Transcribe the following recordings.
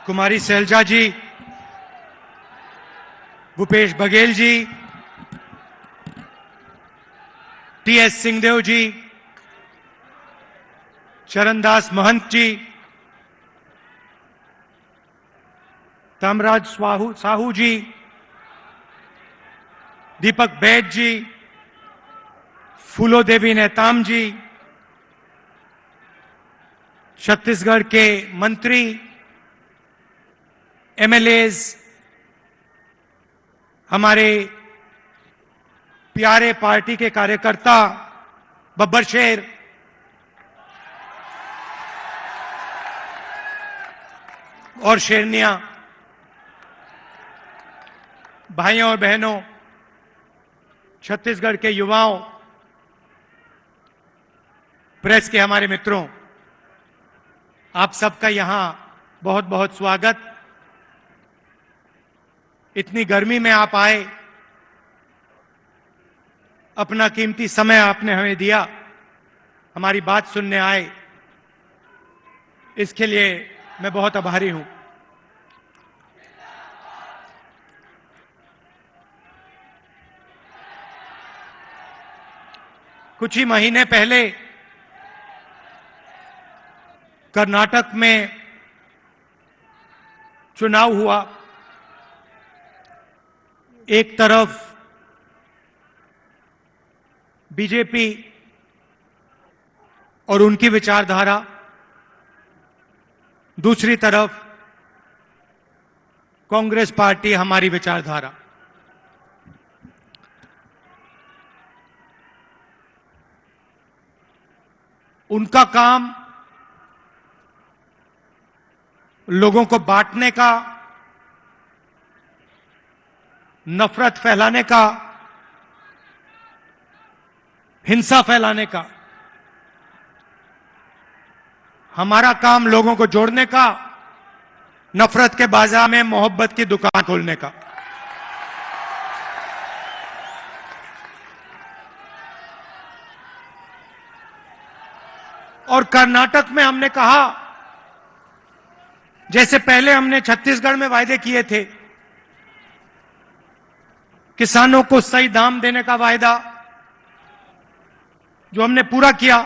कुमारी सैलजा जी, Bhupesh Baghel ji, TS Singhdeo जी, चरणदास महंत जी, तामराज साहू जी, दीपक बैद जी, फूलो देवी नेताम जी, छत्तीसगढ़ के मंत्री, एमएलएज, हमारे प्यारे पार्टी के कार्यकर्ता, बब्बर शेर, और शेरनियां, भाइयों और बहनों, छत्तीसगढ़ के युवाओं, प्रेस के हमारे मित्रों, आप सबका यहां बहुत बहुत स्वागत। इतनी गर्मी में आप आए, अपना कीमती समय आपने हमें दिया, हमारी बात सुनने आए, इसके लिए मैं बहुत आभारी हूं। कुछ ही महीने पहले कर्नाटक में चुनाव हुआ। एक तरफ बीजेपी और उनकी विचारधारा, दूसरी तरफ कांग्रेस पार्टी, हमारी विचारधारा। उनका काम लोगों को बांटने का, नफरत फैलाने का, हिंसा फैलाने का। हमारा काम लोगों को जोड़ने का, नफरत के बाजार में मोहब्बत की दुकान खोलने का। और कर्नाटक में हमने कहा, जैसे पहले हमने छत्तीसगढ़ में वायदे किए थे, किसानों को सही दाम देने का वायदा जो हमने पूरा किया,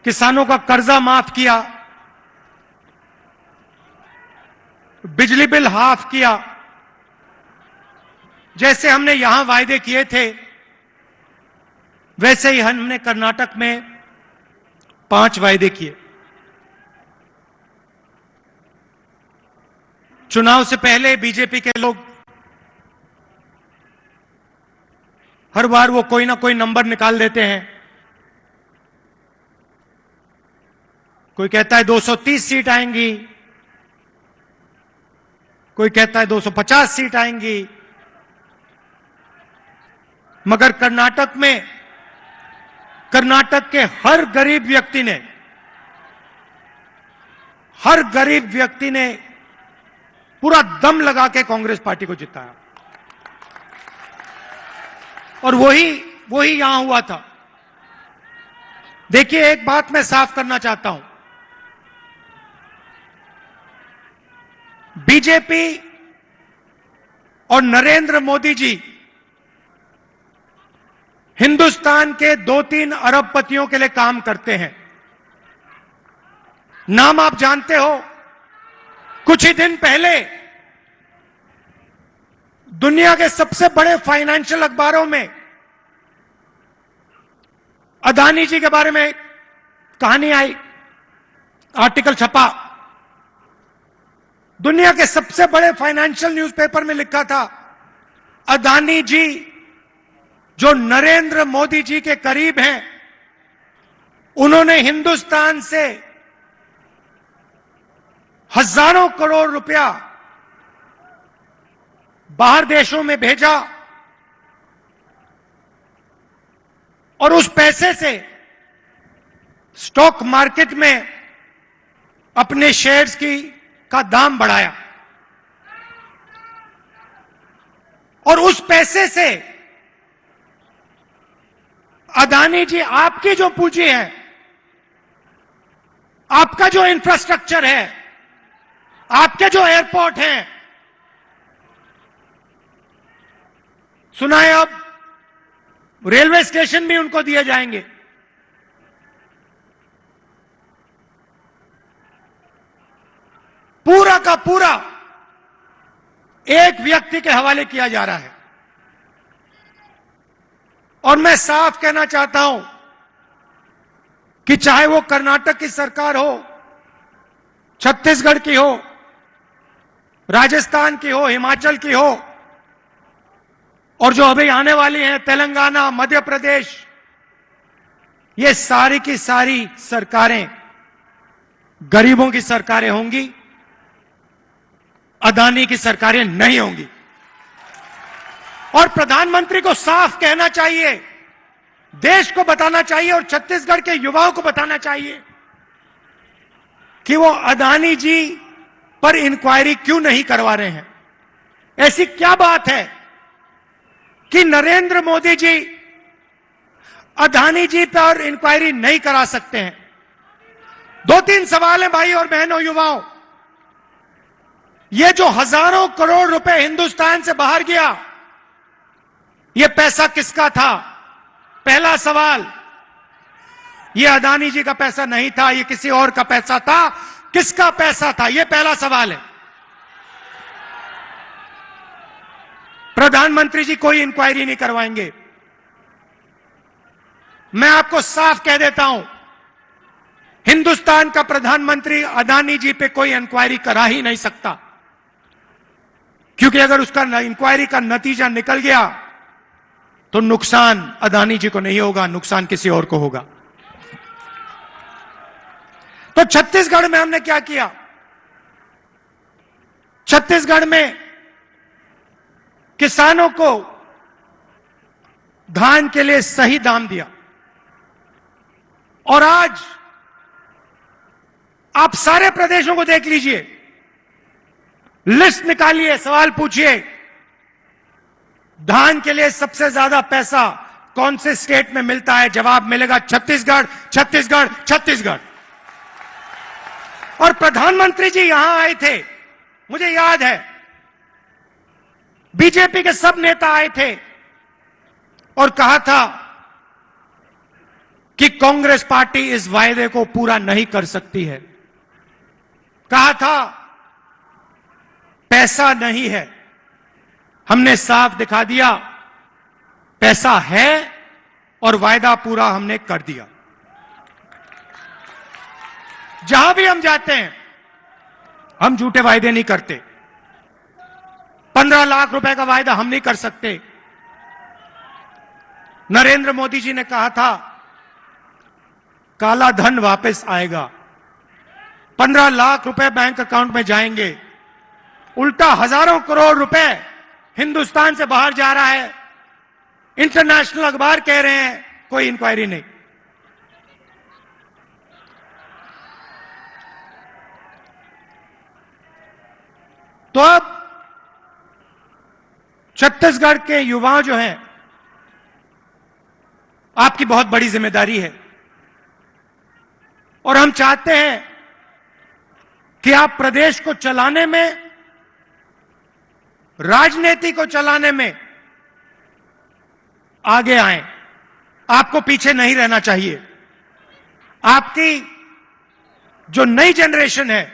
किसानों का कर्जा माफ किया, बिजली बिल हाफ किया, जैसे हमने यहां वायदे किए थे, वैसे ही हमने कर्नाटक में 5 वायदे किए। चुनाव से पहले बीजेपी के लोग हर बार वो कोई ना कोई नंबर निकाल देते हैं। कोई कहता है 230 सीट आएंगी, कोई कहता है 250 सीट आएंगी, मगर कर्नाटक में कर्नाटक के हर गरीब व्यक्ति ने पूरा दम लगा के कांग्रेस पार्टी को जिताया। और वही यहां हुआ था। देखिए, एक बात मैं साफ करना चाहता हूं, बीजेपी और नरेंद्र मोदी जी हिंदुस्तान के 2-3 अरबपतियों के लिए काम करते हैं। नाम आप जानते हो। कुछ ही दिन पहले दुनिया के सबसे बड़े फाइनेंशियल अखबारों में अदानी जी के बारे में कहानी आई, आर्टिकल छपा। दुनिया के सबसे बड़े फाइनेंशियल न्यूज़पेपर में लिखा था, अदानी जी जो नरेंद्र मोदी जी के करीब हैं, उन्होंने हिंदुस्तान से हजारों करोड़ रुपया बाहर देशों में भेजा और उस पैसे से स्टॉक मार्केट में अपने शेयर्स का दाम बढ़ाया और उस पैसे से अदानी जी आपकी जो पूंजी है, आपका जो इंफ्रास्ट्रक्चर है, आपके जो एयरपोर्ट हैं, सुना है अब रेलवे स्टेशन भी उनको दिए जाएंगे। पूरा का पूरा एक व्यक्ति के हवाले किया जा रहा है। और मैं साफ कहना चाहता हूं कि चाहे वो कर्नाटक की सरकार हो, छत्तीसगढ़ की हो, राजस्थान की हो, हिमाचल की हो, और जो अभी आने वाली हैं तेलंगाना, मध्य प्रदेश, ये सारी की सारी सरकारें गरीबों की सरकारें होंगी, अदानी की सरकारें नहीं होंगी। और प्रधानमंत्री को साफ कहना चाहिए, देश को बताना चाहिए और छत्तीसगढ़ के युवाओं को बताना चाहिए कि वो अदानी जी पर इंक्वायरी क्यों नहीं करवा रहे हैं। ऐसी क्या बात है कि नरेंद्र मोदी जी अदानी जी पर इंक्वायरी नहीं करा सकते हैं? दो तीन सवाल हैं भाई और बहनों, युवाओं। ये जो हजारों करोड़ रुपए हिंदुस्तान से बाहर गया, ये पैसा किसका था? पहला सवाल, ये अदानी जी का पैसा नहीं था, ये किसी और का पैसा था। किसका पैसा था? ये पहला सवाल है। प्रधानमंत्री जी कोई इंक्वायरी नहीं करवाएंगे। मैं आपको साफ कह देता हूं, हिंदुस्तान का प्रधानमंत्री अदानी जी पे कोई इंक्वायरी करा ही नहीं सकता, क्योंकि अगर उसका इंक्वायरी का नतीजा निकल गया तो नुकसान अदानी जी को नहीं होगा, नुकसान किसी और को होगा। तो छत्तीसगढ़ में हमने क्या किया? छत्तीसगढ़ में किसानों को धान के लिए सही दाम दिया। और आज आप सारे प्रदेशों को देख लीजिए, लिस्ट निकालिए, सवाल पूछिए, धान के लिए सबसे ज्यादा पैसा कौन से स्टेट में मिलता है? जवाब मिलेगा छत्तीसगढ़, छत्तीसगढ़, छत्तीसगढ़। और प्रधानमंत्री जी यहां आए थे, मुझे याद है, बीजेपी के सब नेता आए थे और कहा था कि कांग्रेस पार्टी इस वायदे को पूरा नहीं कर सकती है। कहा था पैसा नहीं है। हमने साफ दिखा दिया, पैसा है और वायदा पूरा हमने कर दिया। जहां भी हम जाते हैं, हम झूठे वायदे नहीं करते। 15 लाख रुपए का वायदा हम नहीं कर सकते। नरेंद्र मोदी जी ने कहा था काला धन वापस आएगा, 15 लाख रुपए बैंक अकाउंट में जाएंगे। उल्टा हजारों करोड़ रुपए हिंदुस्तान से बाहर जा रहा है। इंटरनेशनल अखबार कह रहे हैं कोई इंक्वायरी नहीं। तो अब छत्तीसगढ़ के युवा जो हैं, आपकी बहुत बड़ी जिम्मेदारी है और हम चाहते हैं कि आप प्रदेश को चलाने में, राजनीति को चलाने में आगे आएं। आपको पीछे नहीं रहना चाहिए। आपकी जो नई जनरेशन है,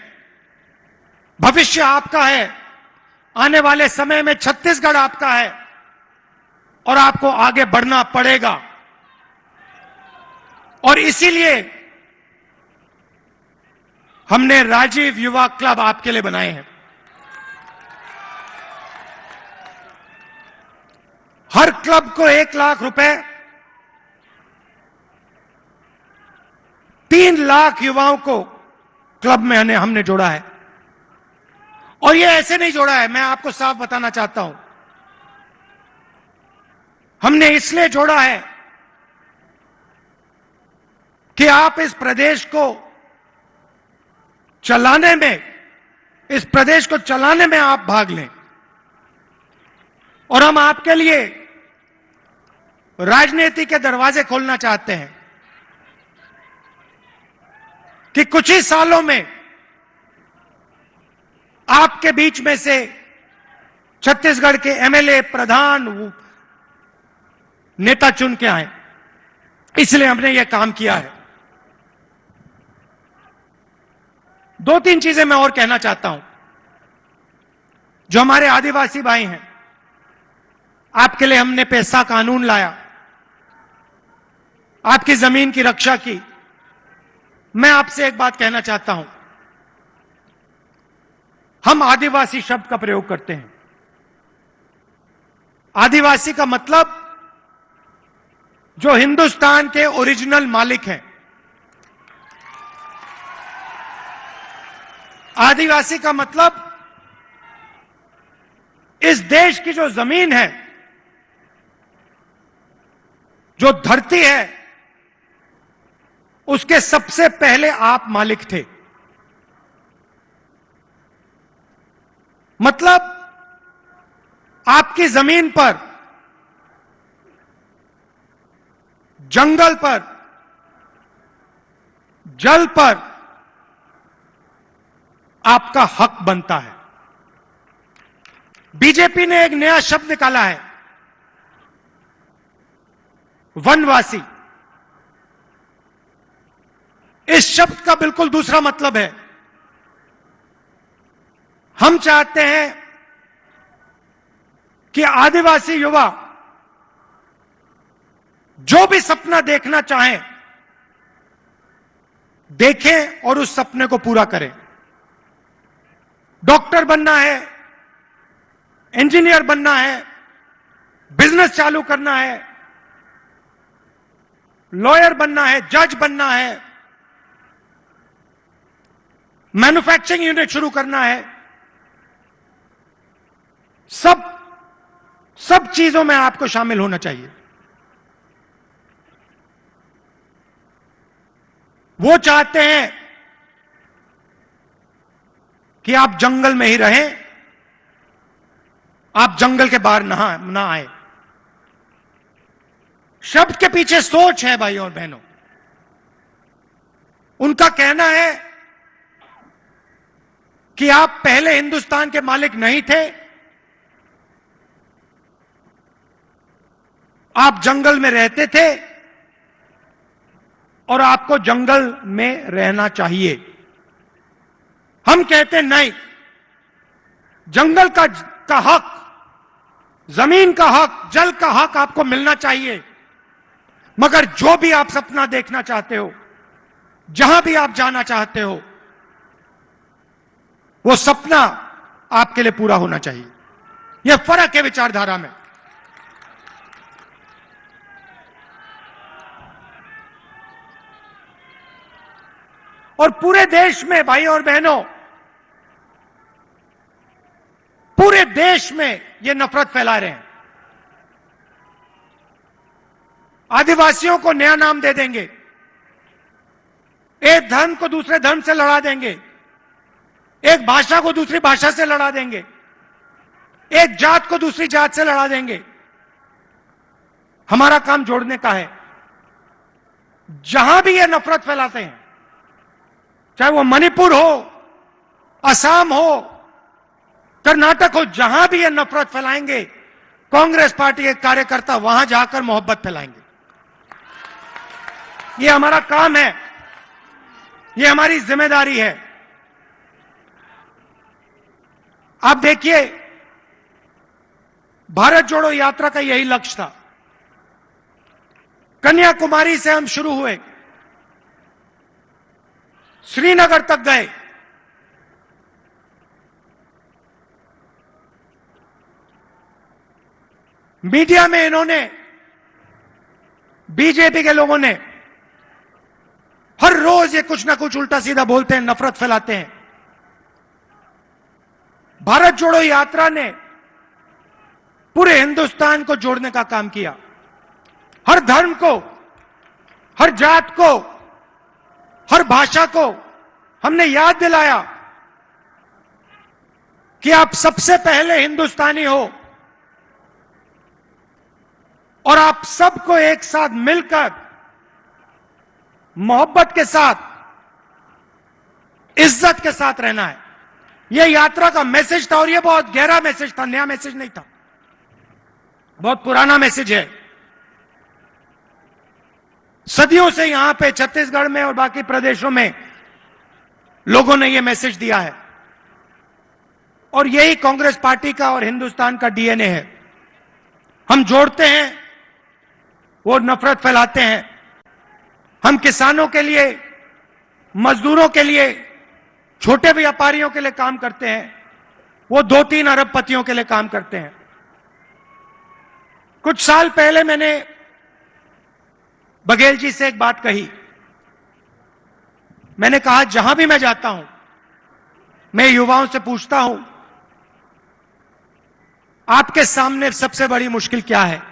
भविष्य आपका है। आने वाले समय में छत्तीसगढ़ आपका है और आपको आगे बढ़ना पड़ेगा। और इसीलिए हमने राजीव युवा क्लब आपके लिए बनाए हैं। हर क्लब को 1 लाख रुपए, 3 लाख युवाओं को क्लब में हमने जोड़ा है। और ये ऐसे नहीं जोड़ा है, मैं आपको साफ बताना चाहता हूं। हमने इसलिए जोड़ा है कि आप इस प्रदेश को चलाने में, इस प्रदेश को चलाने में आप भाग लें। और हम आपके लिए राजनीति के दरवाजे खोलना चाहते हैं कि कुछ ही सालों में आपके बीच में से छत्तीसगढ़ के एमएलए, प्रधान, नेता चुन के आए, इसलिए हमने यह काम किया है। दो तीन चीजें मैं और कहना चाहता हूं। जो हमारे आदिवासी भाई हैं, आपके लिए हमने पैसा कानून लाया, आपकी जमीन की रक्षा की। मैं आपसे एक बात कहना चाहता हूं, हम आदिवासी शब्द का प्रयोग करते हैं। आदिवासी का मतलब जो हिंदुस्तान के ओरिजिनल मालिक हैं। आदिवासी का मतलब इस देश की जो जमीन है, जो धरती है, उसके सबसे पहले आप मालिक थे। मतलब आपकी जमीन पर, जंगल पर, जल पर आपका हक बनता है। बीजेपी ने एक नया शब्द निकाला है, वनवासी। इस शब्द का बिल्कुल दूसरा मतलब है। हम चाहते हैं कि आदिवासी युवा जो भी सपना देखना चाहें, देखें और उस सपने को पूरा करें। डॉक्टर बनना है, इंजीनियर बनना है, बिजनेस चालू करना है, लॉयर बनना है, जज बनना है, मैन्युफैक्चरिंग यूनिट शुरू करना है, सब चीजों में आपको शामिल होना चाहिए। वो चाहते हैं कि आप जंगल में ही रहें, आप जंगल के बाहर ना आए। शब्द के पीछे सोच है भाइयों और बहनों। उनका कहना है कि आप पहले हिंदुस्तान के मालिक नहीं थे, आप जंगल में रहते थे और आपको जंगल में रहना चाहिए। हम कहते नहीं, जंगल का हक, जमीन का हक, जल का हक आपको मिलना चाहिए। मगर जो भी आप सपना देखना चाहते हो, जहां भी आप जाना चाहते हो, वो सपना आपके लिए पूरा होना चाहिए। यह फर्क है विचारधारा में। और पूरे देश में भाई और बहनों, पूरे देश में ये नफरत फैला रहे हैं। आदिवासियों को नया नाम दे देंगे, एक धर्म को दूसरे धर्म से लड़ा देंगे, एक भाषा को दूसरी भाषा से लड़ा देंगे, एक जात को दूसरी जात से लड़ा देंगे। हमारा काम जोड़ने का है। जहां भी ये नफरत फैलाते हैं, चाहे वो मणिपुर हो, असम हो, कर्नाटक हो, जहां भी ये नफरत फैलाएंगे, कांग्रेस पार्टी के कार्यकर्ता वहां जाकर मोहब्बत फैलाएंगे। ये हमारा काम है, ये हमारी जिम्मेदारी है। आप देखिए, भारत जोड़ो यात्रा का यही लक्ष्य था। कन्याकुमारी से हम शुरू हुए, श्रीनगर तक गए, मीडिया में इन्होंने, बीजेपी के लोगों ने हर रोज ये कुछ ना कुछ उल्टा सीधा बोलते हैं, नफरत फैलाते हैं। भारत जोड़ो यात्रा ने पूरे हिंदुस्तान को जोड़ने का काम किया। हर धर्म को, हर जात को, हर भाषा को हमने याद दिलाया कि आप सबसे पहले हिंदुस्तानी हो और आप सबको एक साथ मिलकर मोहब्बत के साथ, इज्जत के साथ रहना है। यह यात्रा का मैसेज था और यह बहुत गहरा मैसेज था, नया मैसेज नहीं था, बहुत पुराना मैसेज है। सदियों से यहां पे छत्तीसगढ़ में और बाकी प्रदेशों में लोगों ने यह मैसेज दिया है और यही कांग्रेस पार्टी का और हिंदुस्तान का डीएनए है। हम जोड़ते हैं, वो नफरत फैलाते हैं। हम किसानों के लिए, मजदूरों के लिए, छोटे व्यापारियों के लिए काम करते हैं, वो 2-3 अरबपतियों के लिए काम करते हैं। कुछ साल पहले मैंने बघेल जी से एक बात कही। मैंने कहा जहां भी मैं जाता हूं, मैं युवाओं से पूछता हूं, आपके सामने सबसे बड़ी मुश्किल क्या है?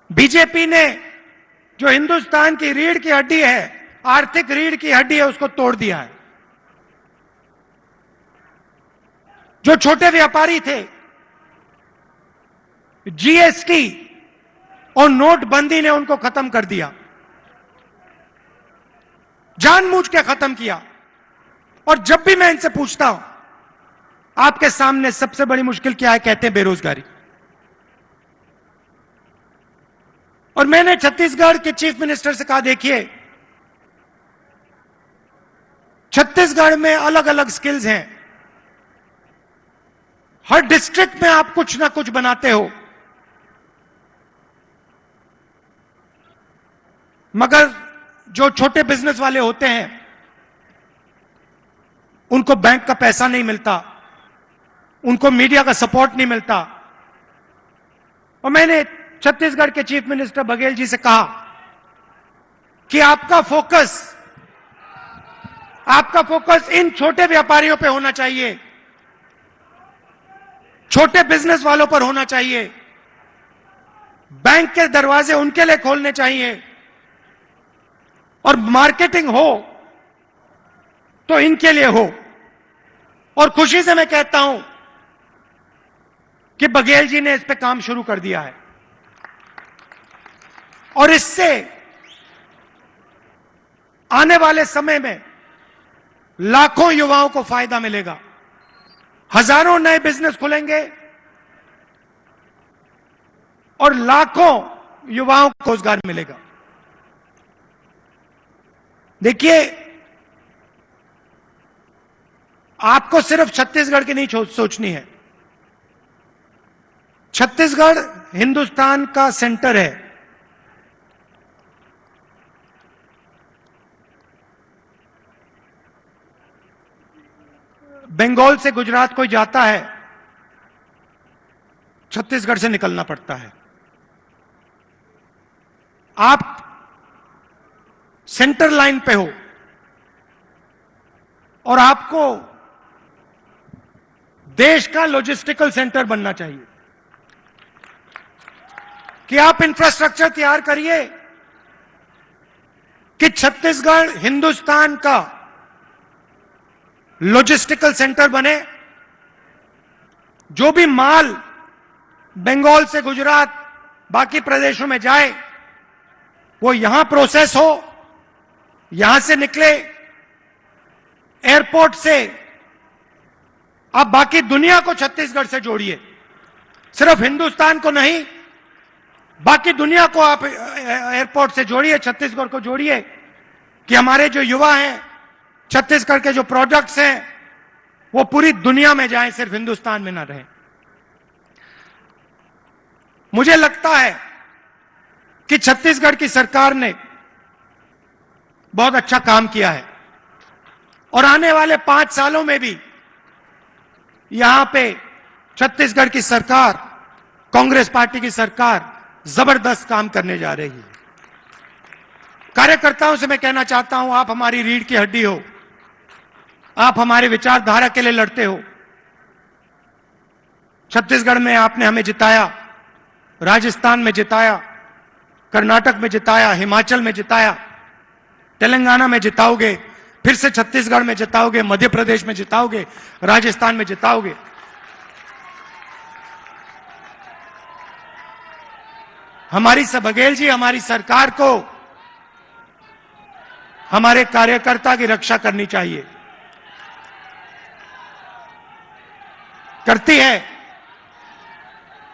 बीजेपी ने जो हिंदुस्तान की रीढ़ की हड्डी है, आर्थिक रीढ़ की हड्डी है, उसको तोड़ दिया है। जो छोटे व्यापारी थे, जीएसटी और नोटबंदी ने उनको खत्म कर दिया, जानबूझ के खत्म किया। और जब भी मैं इनसे पूछता हूं आपके सामने सबसे बड़ी मुश्किल क्या है, कहते हैं बेरोजगारी। और मैंने छत्तीसगढ़ के चीफ मिनिस्टर से कहा, देखिए छत्तीसगढ़ में अलग अलग स्किल्स हैं, हर डिस्ट्रिक्ट में आप कुछ ना कुछ बनाते हो, मगर जो छोटे बिजनेस वाले होते हैं उनको बैंक का पैसा नहीं मिलता, उनको मीडिया का सपोर्ट नहीं मिलता। और मैंने छत्तीसगढ़ के चीफ मिनिस्टर बघेल जी से कहा कि आपका फोकस इन छोटे व्यापारियों पे होना चाहिए, छोटे बिजनेस वालों पर होना चाहिए, बैंक के दरवाजे उनके लिए खोलने चाहिए और मार्केटिंग हो तो इनके लिए हो। और खुशी से मैं कहता हूं कि बघेल जी ने इस पे काम शुरू कर दिया है और इससे आने वाले समय में लाखों युवाओं को फायदा मिलेगा, हजारों नए बिजनेस खुलेंगे और लाखों युवाओं को रोजगार मिलेगा। देखिए, आपको सिर्फ छत्तीसगढ़ की नहीं सोचनी है। छत्तीसगढ़ हिंदुस्तान का सेंटर है। बंगाल से गुजरात कोई जाता है, छत्तीसगढ़ से निकलना पड़ता है। आप सेंटर लाइन पे हो और आपको देश का लॉजिस्टिकल सेंटर बनना चाहिए कि आप इंफ्रास्ट्रक्चर तैयार करिए कि छत्तीसगढ़ हिंदुस्तान का लॉजिस्टिकल सेंटर बने। जो भी माल बंगाल से गुजरात बाकी प्रदेशों में जाए वो यहां प्रोसेस हो, यहां से निकले, एयरपोर्ट से आप बाकी दुनिया को छत्तीसगढ़ से जोड़िए, सिर्फ हिंदुस्तान को नहीं, बाकी दुनिया को आप एयरपोर्ट से जोड़िए, छत्तीसगढ़ को जोड़िए कि हमारे जो युवा हैं, छत्तीसगढ़ के जो प्रोडक्ट्स हैं वो पूरी दुनिया में जाएं, सिर्फ हिंदुस्तान में ना रहें। मुझे लगता है कि छत्तीसगढ़ की सरकार ने बहुत अच्छा काम किया है और आने वाले 5 सालों में भी यहां पे छत्तीसगढ़ की सरकार, कांग्रेस पार्टी की सरकार जबरदस्त काम करने जा रही है। कार्यकर्ताओं से मैं कहना चाहता हूं, आप हमारी रीढ़ की हड्डी हो, आप हमारे विचारधारा के लिए लड़ते हो। छत्तीसगढ़ में आपने हमें जिताया, राजस्थान में जिताया, कर्नाटक में जिताया, हिमाचल में जिताया, तेलंगाना में जिताओगे, फिर से छत्तीसगढ़ में जिताओगे, मध्य प्रदेश में जिताओगे, राजस्थान में जिताओगे। हमारी बघेल जी, हमारी सरकार को हमारे कार्यकर्ता की रक्षा करनी चाहिए। करती है,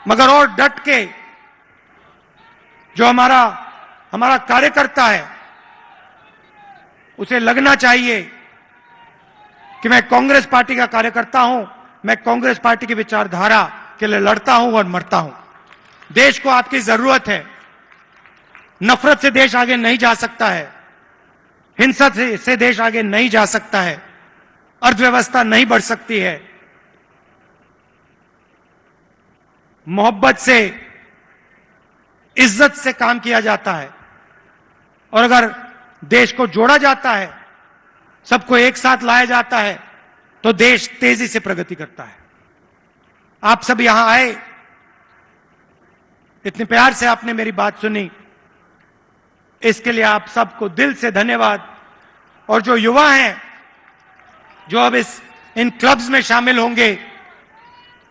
मगर और डट के जो हमारा कार्यकर्ता है उसे लगना चाहिए कि मैं कांग्रेस पार्टी का कार्यकर्ता हूं, मैं कांग्रेस पार्टी की विचारधारा के लिए लड़ता हूं और मरता हूं। देश को आपकी जरूरत है। नफरत से देश आगे नहीं जा सकता है, हिंसा से देश आगे नहीं जा सकता है, अर्थव्यवस्था नहीं बढ़ सकती है। मोहब्बत से, इज्जत से काम किया जाता है और अगर देश को जोड़ा जाता है, सबको एक साथ लाया जाता है, तो देश तेजी से प्रगति करता है। आप सब यहां आए, इतने प्यार से आपने मेरी बात सुनी, इसके लिए आप सबको दिल से धन्यवाद। और जो युवा हैं जो अब इन क्लब्स में शामिल होंगे,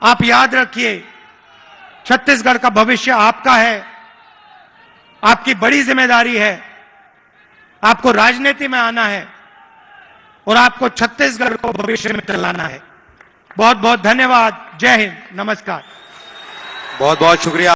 आप याद रखिए छत्तीसगढ़ का भविष्य आपका है, आपकी बड़ी जिम्मेदारी है। आपको राजनीति में आना है और आपको छत्तीसगढ़ को भविष्य में चलाना है। बहुत बहुत धन्यवाद। जय हिंद, नमस्कार। बहुत बहुत शुक्रिया।